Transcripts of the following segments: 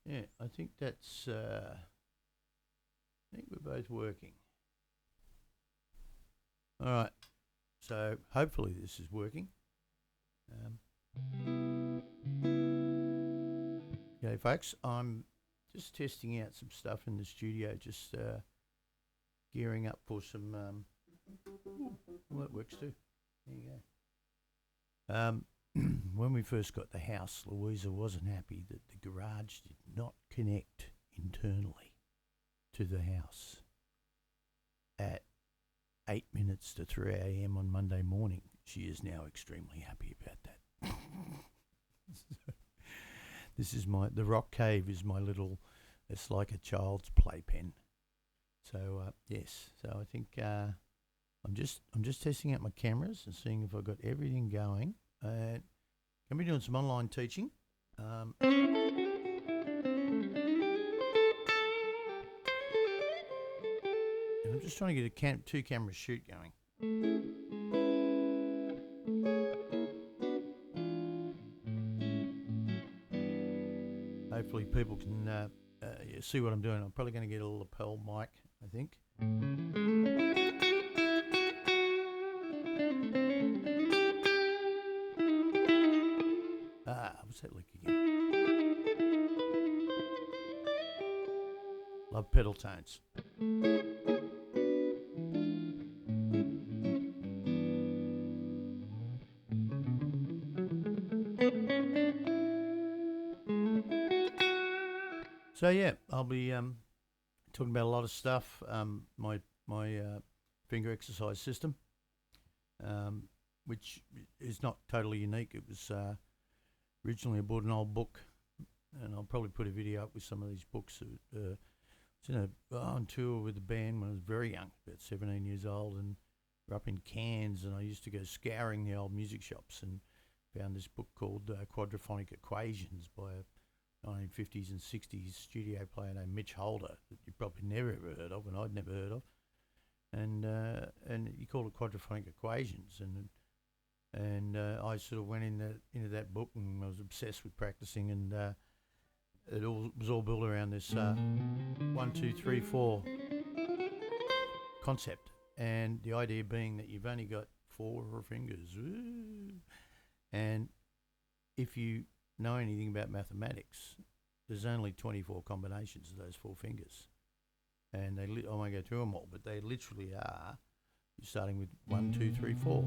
Yeah, I think that's. I think we're both working. All right. So hopefully this is working. Okay, folks, I'm just testing out some stuff in the studio, just gearing up for some. Well, that works too. There you go. When we first got the house, Louisa wasn't happy that the garage did not connect internally to the house at 8 minutes to 3 a.m. on Monday morning. She is now extremely happy about that. This is the rock cave is my little, it's like a child's playpen. So yes, so I think I'm just testing out my cameras and seeing if I've got everything going. Gonna be doing some online teaching. And I'm just trying to get a two camera shoot going. Hopefully people can see what I'm doing. I'm probably going to get a lapel mic, I think. What's that lick again? Love pedal tones. So yeah, I'll be talking about a lot of stuff. My finger exercise system, which is not totally unique. It was originally I bought an old book, and I'll probably put a video up with some of these books. It's on tour with the band when I was very young, about 17 years old, and we're up in Cairns, and I used to go scouring the old music shops and found this book called Quadraphonic Equations by a 1950s and 60s studio player named Mitch Holder that you probably never ever heard of, and I'd never heard of. And he called it Quadraphonic Equations, and I sort of went into that book, and I was obsessed with practicing, and it was all built around this 1, 2, 3, 4 concept, and the idea being that you've only got 4 fingers. Ooh. And if you know anything about mathematics, there's only 24 combinations of those 4 fingers, and I won't go through them all, but they literally are. You're starting with 1, 2, 3, 4,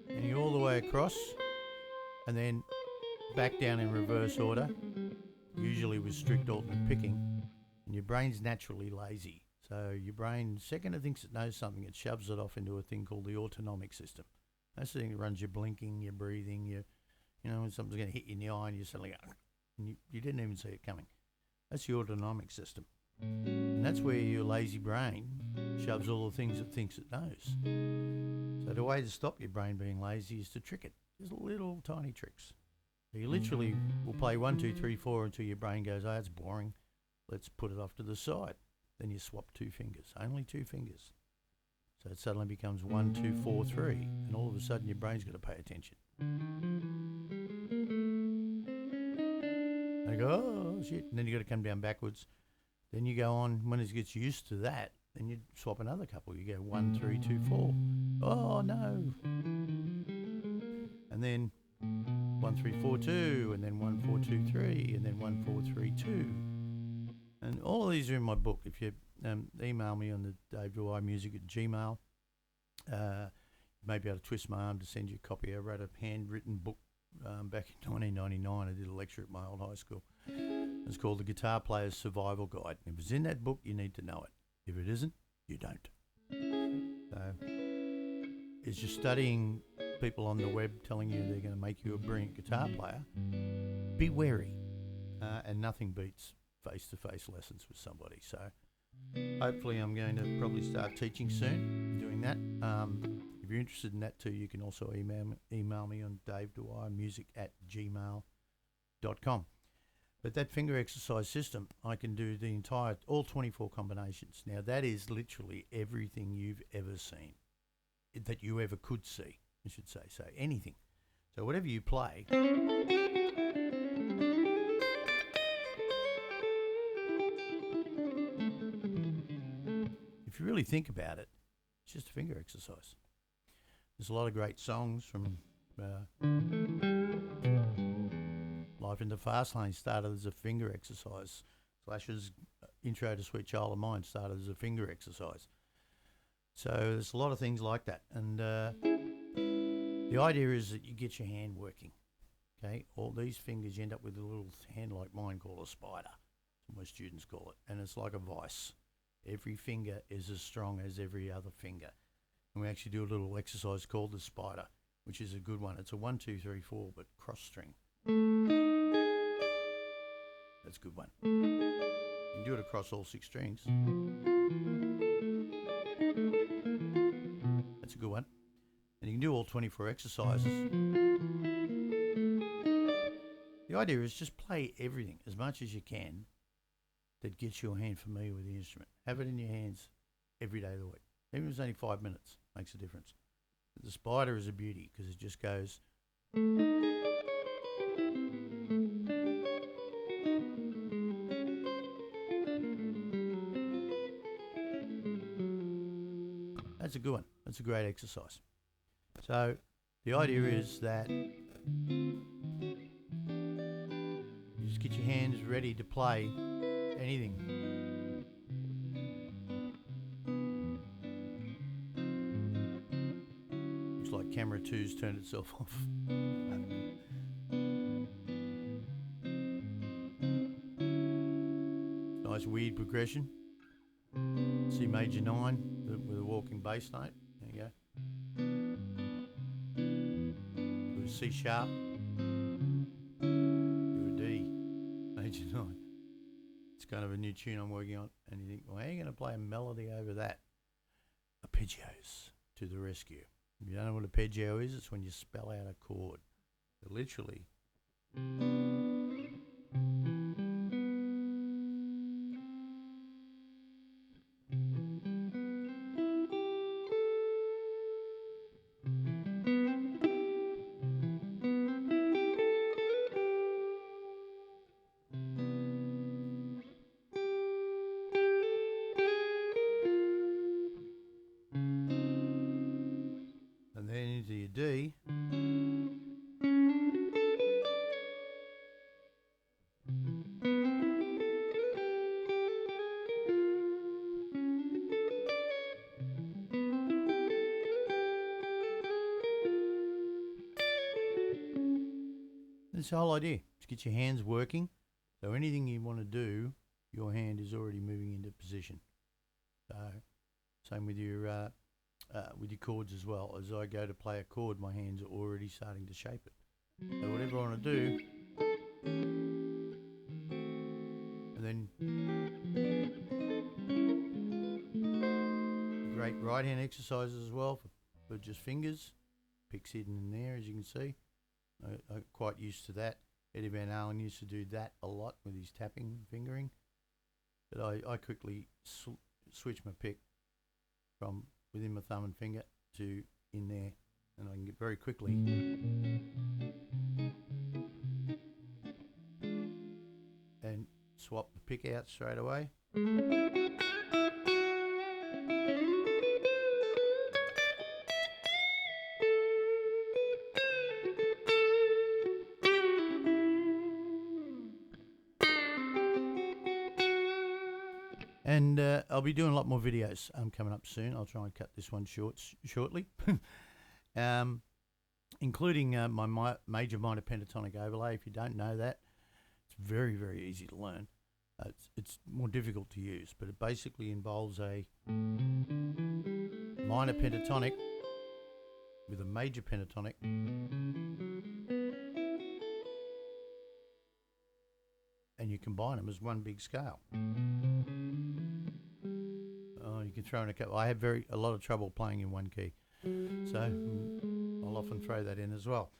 and you're all the way across, and then back down in reverse order, usually with strict alternate picking. And your brain's naturally lazy, so your brain, second it thinks it knows something, it shoves it off into a thing called the autonomic system. That's the thing that runs your blinking, your breathing, when something's going to hit you in the eye and you suddenly go, and you didn't even see it coming. That's your autonomic system. And that's where your lazy brain shoves all the things it thinks it knows. So the way to stop your brain being lazy is to trick it. Just little tiny tricks. So you literally will play 1, 2, 3, 4 until your brain goes, oh, that's boring. Let's put it off to the side. Then you swap 2 fingers, only 2 fingers. So it suddenly becomes 1, 2, 4, 3, and all of a sudden your brain's got to pay attention. And I go, oh shit, and then you got to come down backwards. Then you go on, when it gets used to that, then you swap another couple. You go 1, 3, 2, 4. Oh no. And then 1, 3, 4, 2, and then 1, 4, 2, 3, and then 1, 4, 3, 2. And all of these are in my book. If you email me on the Dave Dwyer Music at Gmail, you may be able to twist my arm to send you a copy. I wrote a handwritten book back in 1999. I did a lecture at my old high school. It's called The Guitar Player's Survival Guide. If it's in that book, you need to know it. If it isn't, you don't. So, it's just studying people on the web telling you they're going to make you a brilliant guitar player. Be wary. And nothing beats face-to-face lessons with somebody. So, hopefully I'm going to probably start teaching soon, doing that. If you're interested in that too, you can also email me on davedwyer@gmail.com. But that finger exercise system, I can do all 24 combinations. Now that is literally everything you've ever seen, that you ever could see, I should say. So anything. So whatever you play, if you really think about it, it's just a finger exercise. There's a lot of great songs from Life in the Fast Lane started as a finger exercise. Slash's Intro to Sweet Child of Mine started as a finger exercise. So there's a lot of things like that. And the idea is that you get your hand working. Okay, all these fingers, you end up with a little hand like mine called a spider. That's what my students call it. And it's like a vice. Every finger is as strong as every other finger. And we actually do a little exercise called the spider, which is a good one. It's a 1, 2, 3, 4, but cross string. That's a good one. You can do it across all 6 strings. That's a good one. And you can do all 24 exercises. The idea is just play everything as much as you can that gets your hand familiar with the instrument. Have it in your hands every day of the week. Even if it's only 5 minutes, makes a difference. The spider is a beauty because it just goes. That's a good one. That's a great exercise. So the idea is that you just get your hands ready to play anything. Looks like camera 2's turned itself off. Nice weird progression. C major 9 with a walking bass note. There you go. With a C sharp. Do a D major 9. It's kind of a new tune I'm working on. And you think, well, how are you going to play a melody over that? Arpeggios to the rescue. If you don't know what arpeggio is, it's when you spell out a chord. So literally. And then into your D. That's the whole idea. Just get your hands working. So anything you want to do, your hand is already moving into position. So same with your chords as well. As I go to play a chord, my hands are already starting to shape it. So whatever I want to do, and then great right hand exercises as well for just fingers. Picks hidden in there, as you can see. I'm quite used to that. Eddie Van Halen used to do that a lot with his tapping fingering. But I quickly switch my pick from within my thumb and finger to in there, and I can get very quickly and swap the pick out straight away. And I'll be doing a lot more videos coming up soon. I'll try and cut this one shortly. Including my major minor pentatonic overlay. If you don't know that, it's very, very easy to learn. It's more difficult to use, but it basically involves a minor pentatonic with a major pentatonic and you combine them as one big scale. Oh, you can throw in a couple. I have a lot of trouble playing in one key, so I'll often throw that in as well.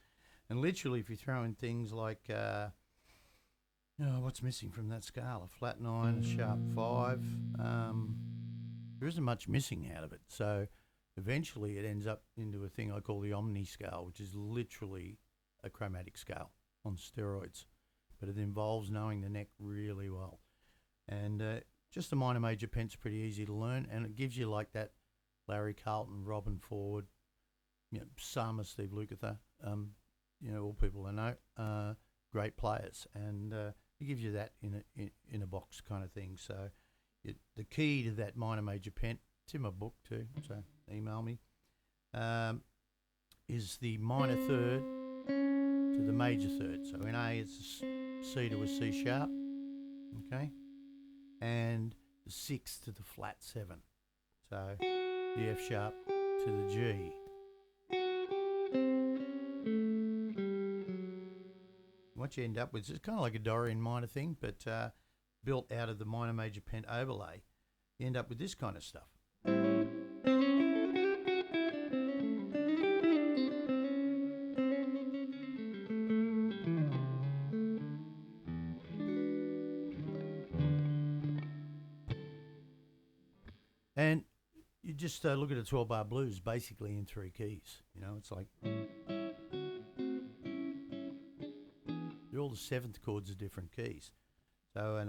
And literally, if you throw in things like, what's missing from that scale? A flat 9, a sharp 5. There isn't much missing out of it. So eventually, it ends up into a thing I call the OmniScale, which is literally a chromatic scale on steroids, but it involves knowing the neck really well. And just the minor major pent's pretty easy to learn, and it gives you like that Larry Carlton, Robin Ford, Sama, Steve Lukather, all people I know, great players, and it gives you that in a box kind of thing. So the key to that minor major pent, it's in my book too, so email me, is the minor third to the major third. So in A, it's a C to a C sharp, okay, and the 6 to the flat 7. So the F sharp to the G. What you end up with is kind of like a Dorian minor thing, but built out of the minor major pent overlay. You end up with this kind of stuff. And you just look at a 12-bar blues basically in 3 keys. It's like all the 7th chords are different keys. So an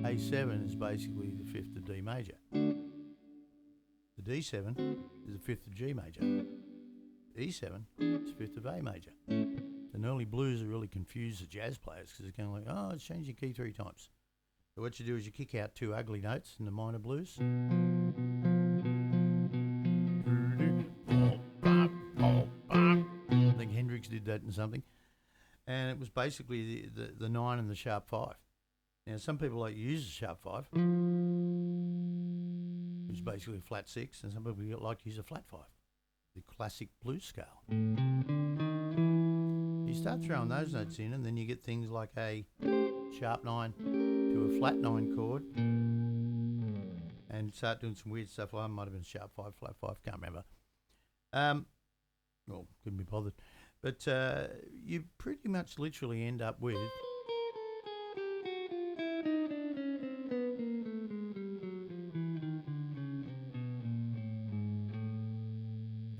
A7 is basically the 5th of D major. The D7 is the 5th of G major. E7 is 5th of A major. And early blues are really confused the jazz players because they're kind of like, oh, it's changing key 3 times. So what you do is you kick out 2 ugly notes in the minor blues. I think Hendrix did that in something. And it was basically the 9 and the sharp 5. Now, some people like to use the sharp 5, which is basically a flat 6, and some people like to use a flat 5, the classic blues scale. You start throwing those notes in, and then you get things like a sharp 9 to a flat 9 chord, and start doing some weird stuff. Well, it might have been sharp 5, flat 5, can't remember. Well, couldn't be bothered. But you pretty much literally end up with and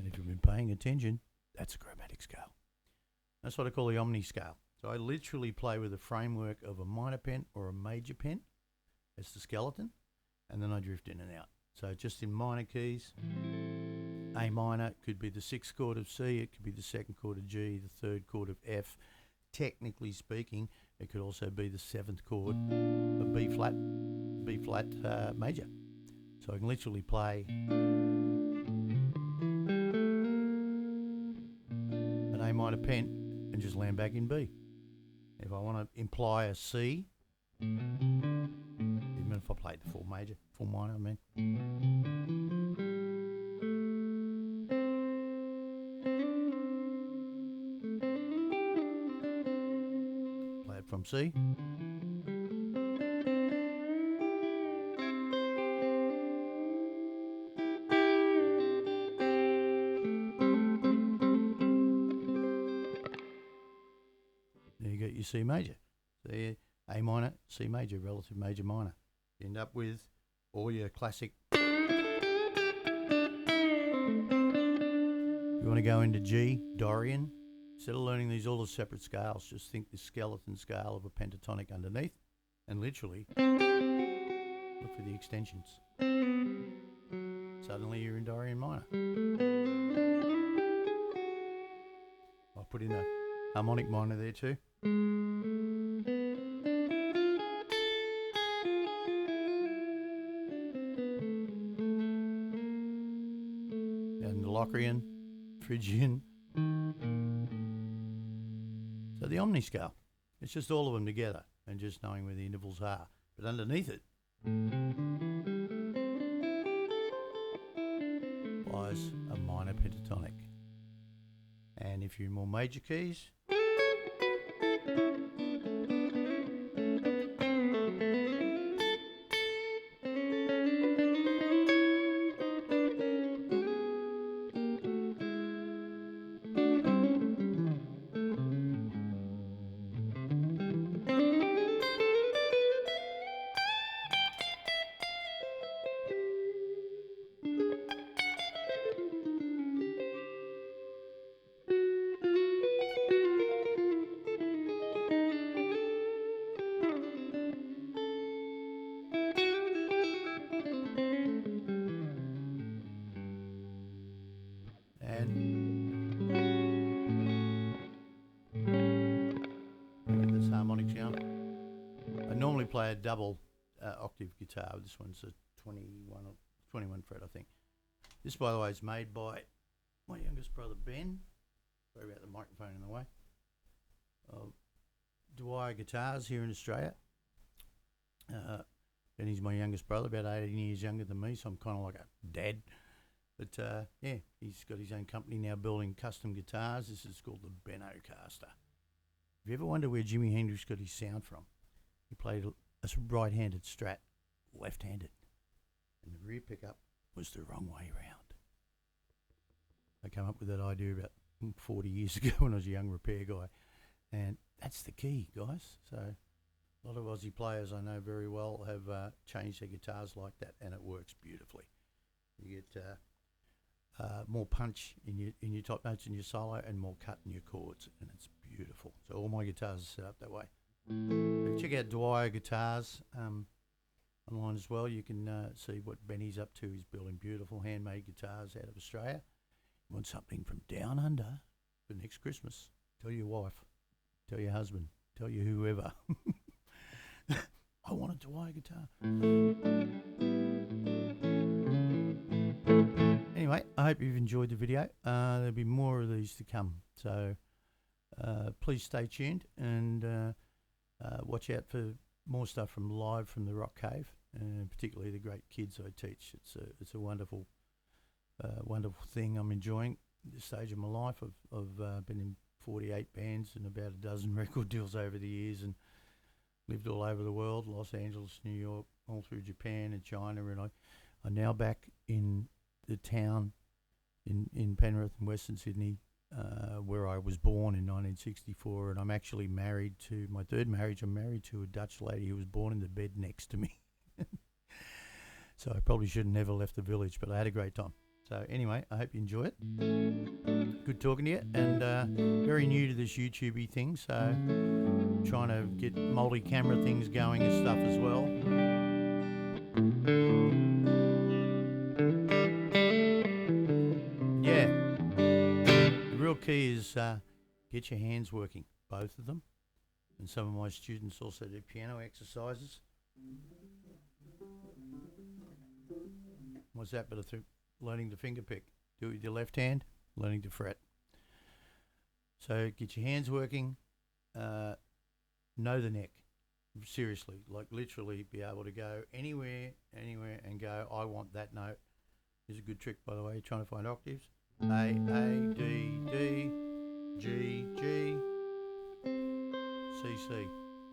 if you've been paying attention, that's a chromatic scale. That's what I call the OmniScale. So I literally play with a framework of a minor pent or a major pent as the skeleton, and then I drift in and out. So just in minor keys, A minor could be the 6th chord of C, it could be the 2nd chord of G, the 3rd chord of F. Technically speaking, it could also be the 7th chord of B flat major. So I can literally play an A minor pent and just land back in B. If I want to imply a C, even if I played the full minor, I mean. Play it from C. There you go your C major. So A minor, C major, relative major minor. You end up with all your classic. You want to go into G, Dorian. Instead of learning these all as separate scales, just think the skeleton scale of a pentatonic underneath and literally look for the extensions. Suddenly you're in Dorian minor. I'll put in a harmonic minor there too. And the Locrian, Phrygian. So the OmniScale, it's just all of them together and just knowing where the intervals are. But underneath it lies a minor pentatonic. And if you're in more major keys, play a double octave guitar. This one's a 21 fret, I think. This, by the way, is made by my youngest brother, Ben. Sorry about the microphone in the way. Dwyer Guitars here in Australia. Benny's my youngest brother, about 18 years younger than me, so I'm kind of like a dad. But yeah, he's got his own company now building custom guitars. This is called the Pentatonic. If you ever wonder where Jimi Hendrix got his sound from, he played a right-handed Strat, left-handed, and the rear pickup was the wrong way around. I came up with that idea about 40 years ago when I was a young repair guy, and that's the key, guys. So a lot of Aussie players I know very well have changed their guitars like that, and it works beautifully. You get more punch in your top notes in your solo, and more cut in your chords, and it's beautiful. So all my guitars are set up that way. So check out Dwyer Guitars online as well. You can see what Benny's up to. He's building beautiful handmade guitars out of Australia. You want something from down under for next Christmas? Tell your wife, tell your husband, tell your whoever. I want a Dwyer guitar. Anyway, I hope you've enjoyed the video. There'll be more of these to come. So please stay tuned and watch out for more stuff from live from the Rock Cave, and particularly the great kids I teach. It's a wonderful thing I'm enjoying at this stage of my life. I've been in 48 bands and about a dozen record deals over the years, and lived all over the world, Los Angeles, New York, all through Japan and China, and I'm now back in the town in Penrith in Western Sydney, where I was born in 1964, and I'm actually married to my third marriage. I'm married to a Dutch lady who was born in the bed next to me. So I probably should have never left the village, but I had a great time. So anyway, I hope you enjoy it. Good talking to you, and very new to this YouTube-y thing, so trying to get multi-camera things going and stuff as well. Yeah, the real key is get your hands working, both of them. And some of my students also do piano exercises. What's that but learning to finger pick? Do it with your left hand, learning to fret. So get your hands working, know the neck. Seriously, like literally be able to go anywhere and go, I want that note. Here's a good trick, by the way, trying to find octaves. A, D, D, G, G, C, C.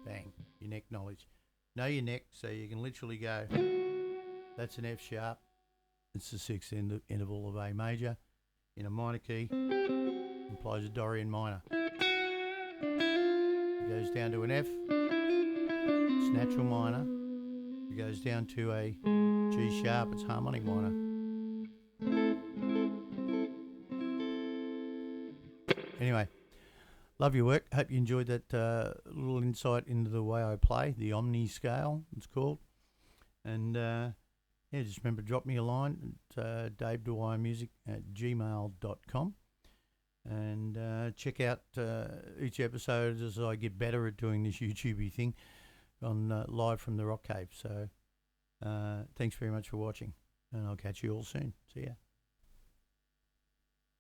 Bang, your neck knowledge. Know your neck so you can literally go, that's an F sharp. It's the sixth interval of A major. In a minor key, implies a Dorian minor. It goes down to an F. It's natural minor. It goes down to a G sharp. It's harmonic minor. Anyway, love your work. Hope you enjoyed that little insight into the way I play, the OmniScale, it's called. And yeah, just remember, drop me a line at davedwyermusic@gmail.com, and check out each episode as I get better at doing this YouTube-y thing on live from the Rock Cave. So thanks very much for watching, and I'll catch you all soon. See ya.